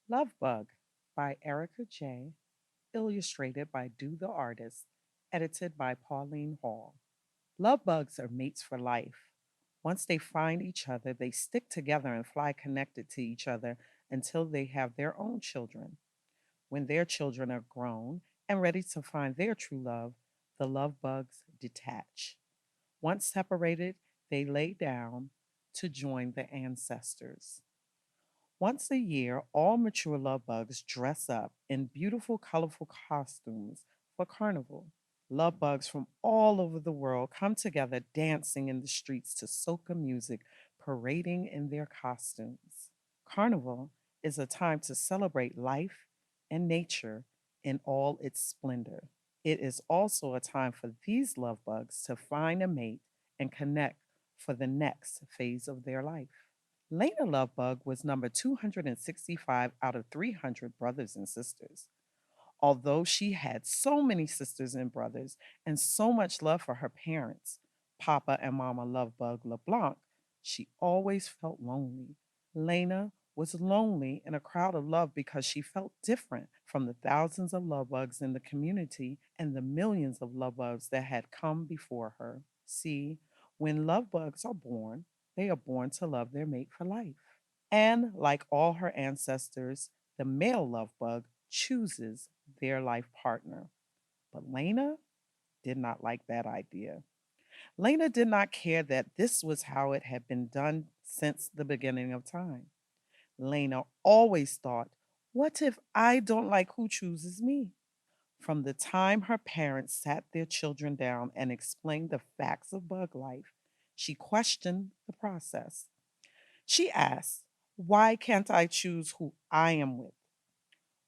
Luv Bug by Erica J. Illustrated by Do the Artist. Edited by Pauline Hall. Love bugs are mates for life. Once they find each other, they stick together and fly connected to each other until they have their own children. When their children are grown and ready to find their true love, the love bugs detach. Once separated, they lay down to join the ancestors. Once a year, all mature love bugs dress up in beautiful, colorful costumes for carnival. Love bugs from all over the world come together dancing in the streets to soca music, parading in their costumes. Carnival is a time to celebrate life and nature in all its splendor. It is also a time for these love bugs to find a mate and connect for the next phase of their life. Lena Lovebug was number 265 out of 300 brothers and sisters. Although she had so many sisters and brothers and so much love for her parents, Papa and Mama Lovebug LeBlanc, she always felt lonely. Lena was lonely in a crowd of love because she felt different from the thousands of love bugs in the community and the millions of love bugs that had come before her. See, when love bugs are born, they are born to love their mate for life. And like all her ancestors, the male love bug chooses their life partner. But Lena did not like that idea. Lena did not care that this was how it had been done since the beginning of time. Lena always thought, what if I don't like who chooses me? From the time her parents sat their children down and explained the facts of bug life, she questioned the process. She asked, why can't I choose who I am with?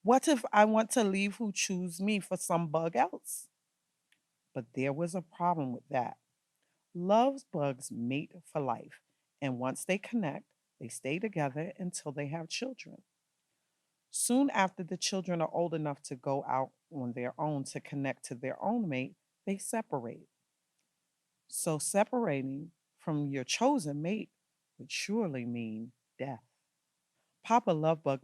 What if I want to leave who choose me for some bug else? But there was a problem with that. Love's bugs mate for life, and once they connect, they stay together until they have children. Soon after the children are old enough to go out on their own to connect to their own mate, they separate. So, separating from your chosen mate would surely mean death. Papa Lovebug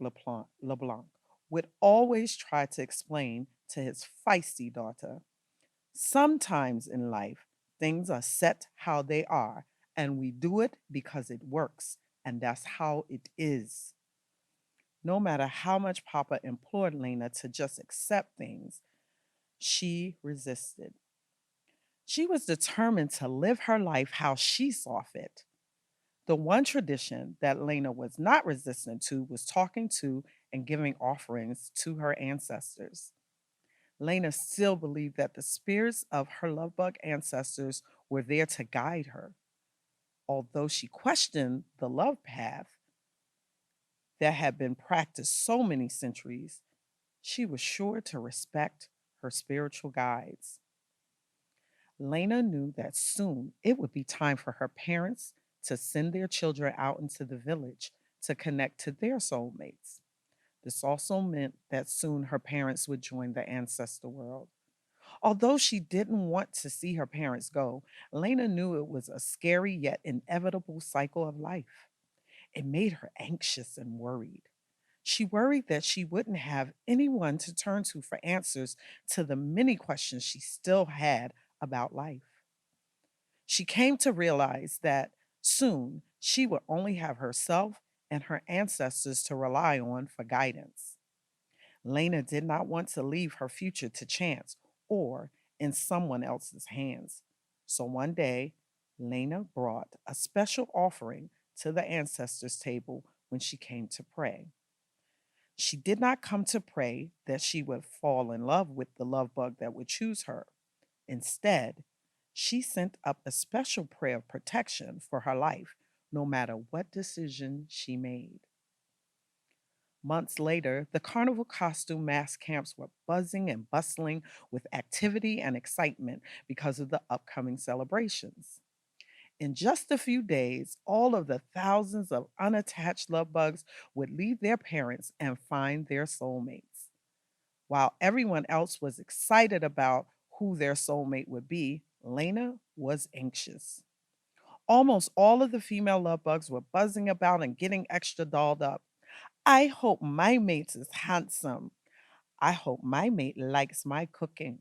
LeBlanc would always try to explain to his feisty daughter, sometimes in life, things are set how they are, and we do it because it works, and that's how it is. No matter how much Papa implored Lena to just accept things, she resisted. She was determined to live her life how she saw fit. The one tradition that Lena was not resistant to was talking to and giving offerings to her ancestors. Lena still believed that the spirits of her lovebug ancestors were there to guide her. Although she questioned the love path that had been practiced so many centuries, she was sure to respect her spiritual guides. Lena knew that soon it would be time for her parents to send their children out into the village to connect to their soulmates. This also meant that soon her parents would join the ancestor world. Although she didn't want to see her parents go, Lena knew it was a scary yet inevitable cycle of life. It made her anxious and worried. She worried that she wouldn't have anyone to turn to for answers to the many questions she still had about life. She came to realize that soon she would only have herself and her ancestors to rely on for guidance. Lena did not want to leave her future to chance or in someone else's hands. So one day, Lena brought a special offering to the ancestors' table when she came to pray. She did not come to pray that she would fall in love with the love bug that would choose her. Instead, she sent up a special prayer of protection for her life, no matter what decision she made. Months later, the carnival costume mask camps were buzzing and bustling with activity and excitement because of the upcoming celebrations. In just a few days, all of the thousands of unattached love bugs would leave their parents and find their soulmates. While everyone else was excited about who their soulmate would be, Lena was anxious. Almost all of the female love bugs were buzzing about and getting extra dolled up. I hope my mate is handsome. I hope my mate likes my cooking.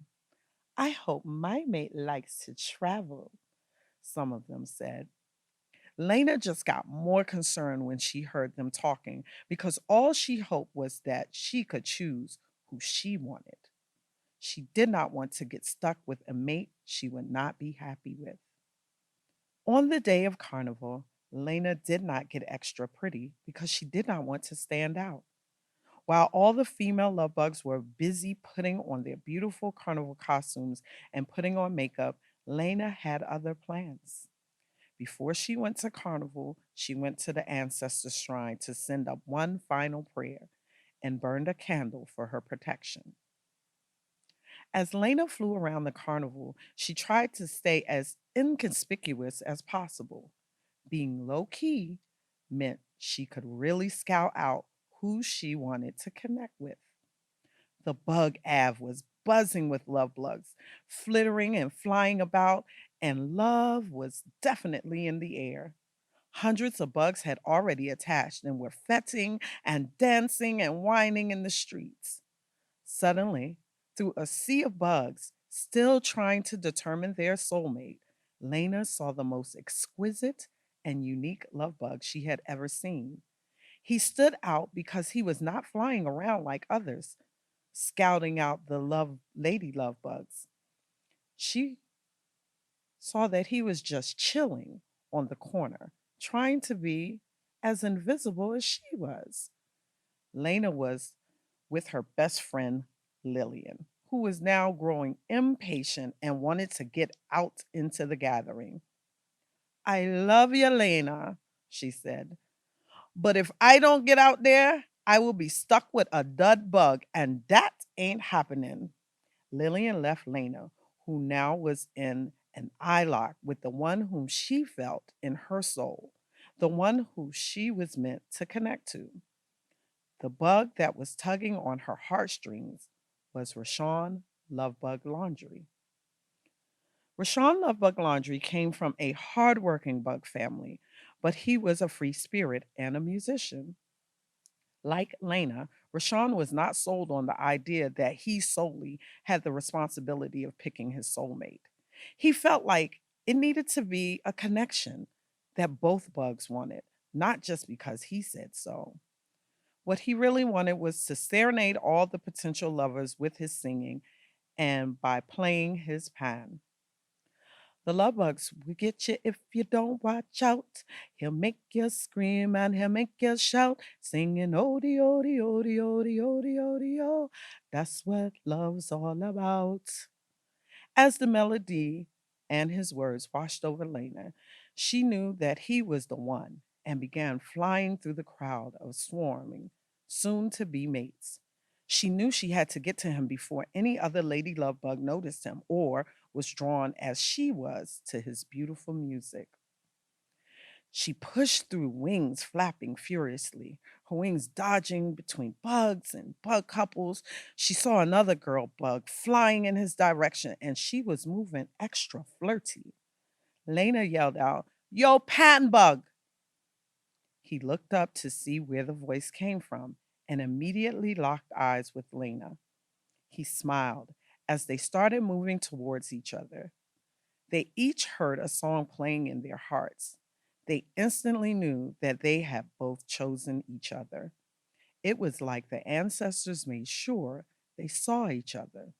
I hope my mate likes to travel, some of them said. Lena just got more concerned when she heard them talking because all she hoped was that she could choose who she wanted. She did not want to get stuck with a mate she would not be happy with. On the day of carnival, Lena did not get extra pretty because she did not want to stand out. While all the female love bugs were busy putting on their beautiful carnival costumes and putting on makeup, Lena had other plans. Before she went to carnival, she went to the ancestor shrine to send up one final prayer and burned a candle for her protection. As Lena flew around the carnival, she tried to stay as inconspicuous as possible. Being low key meant she could really scout out who she wanted to connect with. The bug Av was buzzing with love bugs, flittering and flying about, and love was definitely in the air. Hundreds of bugs had already attached and were fetting and dancing and whining in the streets. Suddenly, through a sea of bugs, still trying to determine their soulmate, Lena saw the most exquisite and unique love bug she had ever seen. He stood out because he was not flying around like others, scouting out the lady love bugs. She saw that he was just chilling on the corner, trying to be as invisible as she was. Lena was with her best friend, Lillian, who was now growing impatient and wanted to get out into the gathering. I love you, Lena, she said. But if I don't get out there, I will be stuck with a dud bug, and that ain't happening. Lillian left Lena, who now was in an eye lock with the one whom she felt in her soul, the one who she was meant to connect to. The bug that was tugging on her heartstrings was Rashawn Lovebug Laundry. Rashawn Lovebug Laundry came from a hardworking bug family, but he was a free spirit and a musician. Like Lena, Rashawn was not sold on the idea that he solely had the responsibility of picking his soulmate. He felt like it needed to be a connection that both bugs wanted, not just because he said so. What he really wanted was to serenade all the potential lovers with his singing and by playing his pan. The love bugs will get you if you don't watch out. He'll make you scream and he'll make you shout, singing odie, odie, odie, odie, odie, odie, oh. That's what love's all about. As the melody and his words washed over Lena, she knew that he was the one and began flying through the crowd of swarming, soon to be mates. She knew she had to get to him before any other lady love bug noticed him or was drawn as she was to his beautiful music. She pushed through wings flapping furiously, her wings dodging between bugs and bug couples. She saw another girl bug flying in his direction, and she was moving extra flirty. Lena yelled out, Yo, pan bug! He looked up to see where the voice came from and immediately locked eyes with Lena. He smiled as they started moving towards each other. They each heard a song playing in their hearts. They instantly knew that they had both chosen each other. It was like the ancestors made sure they saw each other.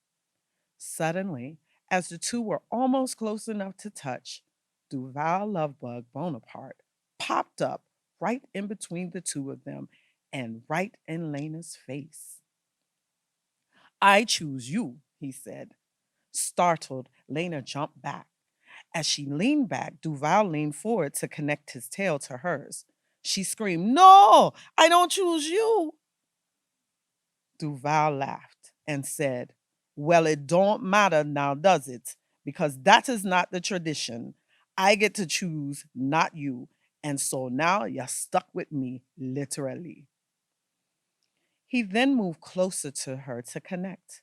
Suddenly, as the two were almost close enough to touch, Duval Lovebug Bonaparte popped up right in between the two of them and right in Lena's face. I choose you, he said. Startled, Lena jumped back. As she leaned back, Duval leaned forward to connect his tail to hers. She screamed, No, I don't choose you. Duval laughed and said, Well, it don't matter now, does it? Because that is not the tradition. I get to choose, not you. And so now you're stuck with me, literally. He then moved closer to her to connect.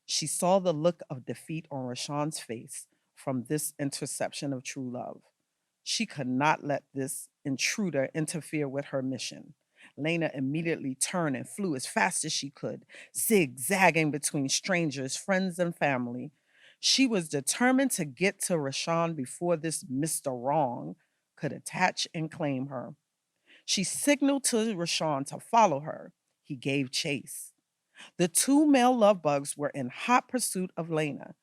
She saw the look of defeat on Rashawn's face from this interception of true love. She could not let this intruder interfere with her mission. Lena immediately turned and flew as fast as she could, zigzagging between strangers, friends, and family. She was determined to get to Rashawn before this Mr. Wrong could attach and claim her. She signaled to Rashawn to follow her. He gave chase. The two male love bugs were in hot pursuit of Lena,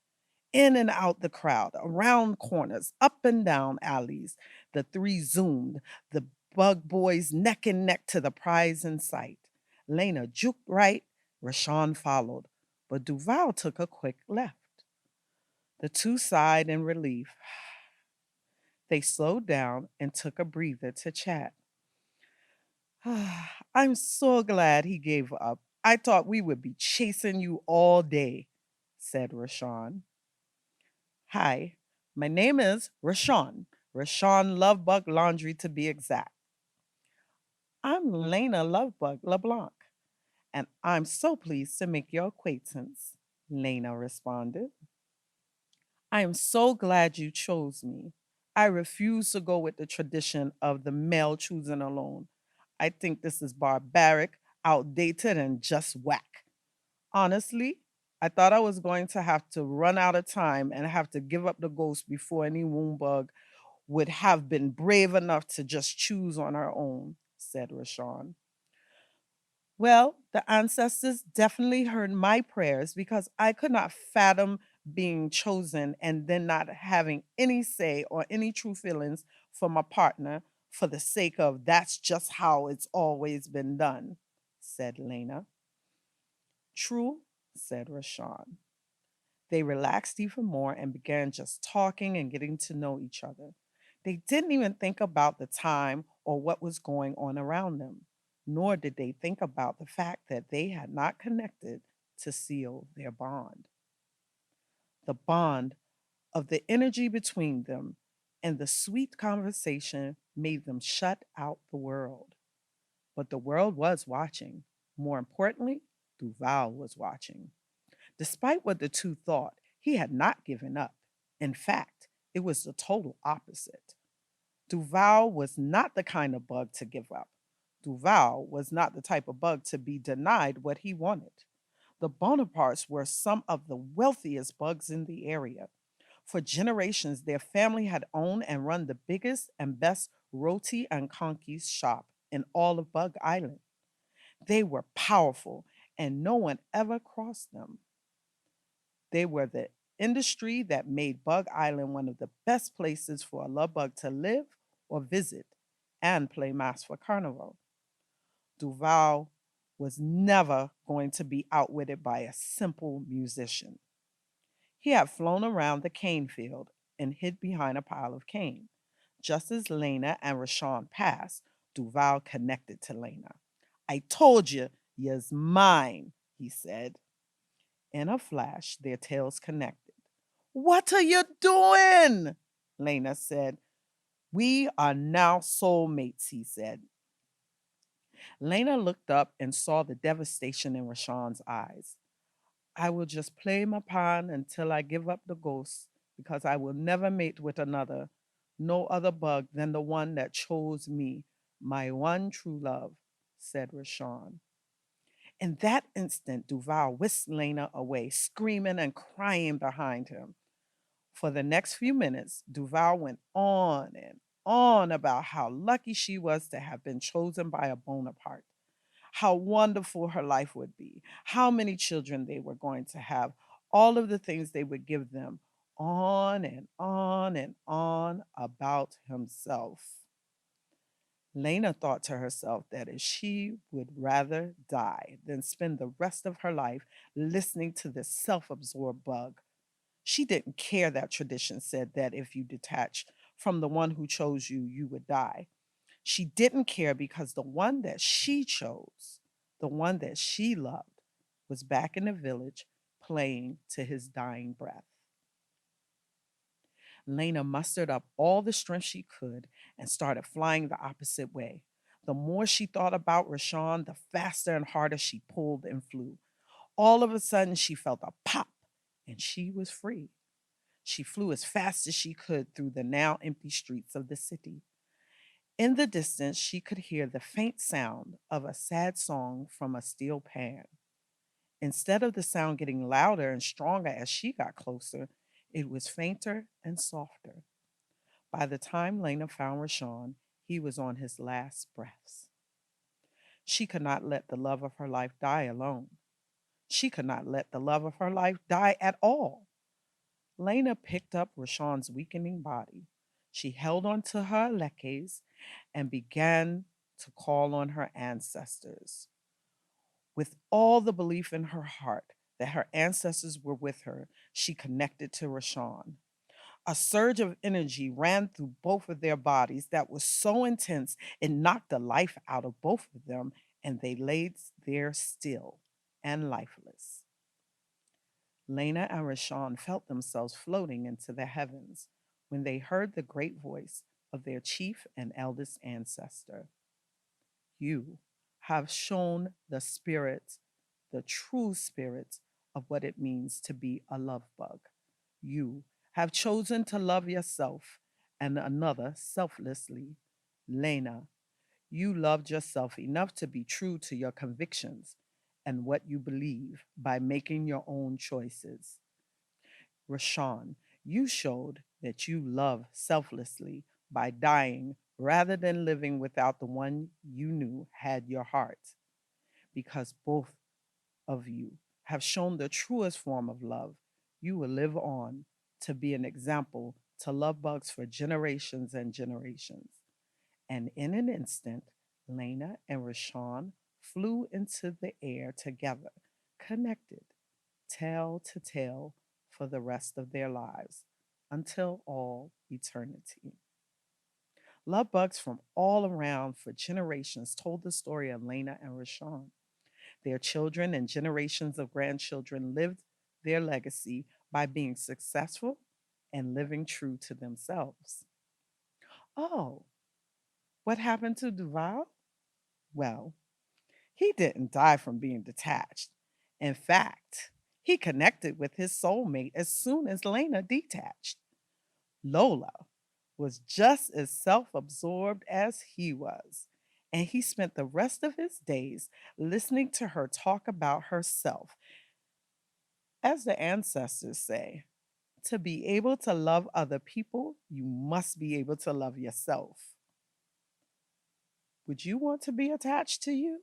in and out the crowd, around corners, up and down alleys. The three zoomed, the bug boys neck and neck to the prize in sight. Lena juked right, Rashawn followed, but Duval took a quick left. The two sighed in relief. They slowed down and took a breather to chat. I'm so glad he gave up. I thought we would be chasing you all day, said Rashawn. Hi, my name is Rashawn. Rashawn Lovebug Laundry to be exact. I'm Lena Lovebug LeBlanc, and I'm so pleased to make your acquaintance, Lena responded. I am so glad you chose me. I refuse to go with the tradition of the male choosing alone. I think this is barbaric, outdated, and just whack. Honestly, I thought I was going to have to run out of time and have to give up the ghost before any woundbug would have been brave enough to just choose on her own, said Rashawn. Well, the ancestors definitely heard my prayers because I could not fathom being chosen and then not having any say or any true feelings for my partner for the sake of that's just how it's always been done, said Lena. True, said Rashawn. They relaxed even more and began just talking and getting to know each other. They didn't even think about the time or what was going on around them, nor did they think about the fact that they had not connected to seal their bond. The bond of the energy between them and the sweet conversation made them shut out the world. But the world was watching. More importantly, Duval was watching. Despite what the two thought, he had not given up. In fact, it was the total opposite. Duval was not the kind of bug to give up. Duval was not the type of bug to be denied what he wanted. The Bonapartes were some of the wealthiest bugs in the area. For generations, their family had owned and run the biggest and best roti and conquis shop in all of Bug Island. They were powerful, and no one ever crossed them. They were the industry that made Bug Island one of the best places for a love bug to live or visit and play mass for Carnival. Duval was never going to be outwitted by a simple musician. He had flown around the cane field and hid behind a pile of cane. Just as Lena and Rashawn passed, Duval connected to Lena. I told you, you's mine, he said. In a flash, their tails connected. What are you doing? Lena said. We are now soulmates, he said. Lena looked up and saw the devastation in Rashawn's eyes. I will just play my pawn until I give up the ghost because I will never mate with another, no other bug than the one that chose me, my one true love, said Rashawn. In that instant, Duval whisked Lena away, screaming and crying behind him. For the next few minutes, Duval went on and on about how lucky she was to have been chosen by a Bonaparte, how wonderful her life would be, how many children they were going to have, all of the things they would give them, on and on and on about himself. Lena thought to herself that if she would rather die than spend the rest of her life listening to this self absorbed bug. She didn't care that tradition said that if you detached from the one who chose you, you would die. She didn't care because the one that she chose, the one that she loved, was back in the village playing to his dying breath. Lena mustered up all the strength she could and started flying the opposite way. The more she thought about Rashawn, the faster and harder she pulled and flew. All of a sudden, she felt a pop and she was free. She flew as fast as she could through the now empty streets of the city. In the distance, she could hear the faint sound of a sad song from a steel pan. Instead of the sound getting louder and stronger as she got closer, it was fainter and softer. By the time Lena found Rashawn, he was on his last breaths. She could not let the love of her life die alone. She could not let the love of her life die at all. Lena picked up Rashawn's weakening body. She held onto her lekes and began to call on her ancestors. With all the belief in her heart that her ancestors were with her, she connected to Rashawn. A surge of energy ran through both of their bodies that was so intense it knocked the life out of both of them, and they laid there still and lifeless. Lena and Rashawn felt themselves floating into the heavens when they heard the great voice of their chief and eldest ancestor. You have shown the spirit, the true spirit of what it means to be a love bug. You have chosen to love yourself and another selflessly. Lena, you loved yourself enough to be true to your convictions and what you believe by making your own choices. Rashawn, you showed that you love selflessly by dying rather than living without the one you knew had your heart, because both of you have shown the truest form of love. You will live on to be an example to love bugs for generations and generations. And in an instant, Lena and Rashawn flew into the air together, connected, tail to tail, for the rest of their lives until all eternity. Love bugs from all around for generations told the story of Lena and Rashawn. Their children and generations of grandchildren lived their legacy by being successful and living true to themselves. Oh, what happened to Duval? Well, he didn't die from being detached. In fact, he connected with his soulmate as soon as Lena detached. Lola was just as self absorbed as he was, and he spent the rest of his days listening to her talk about herself. As the ancestors say, to be able to love other people, you must be able to love yourself. Would you want to be attached to you?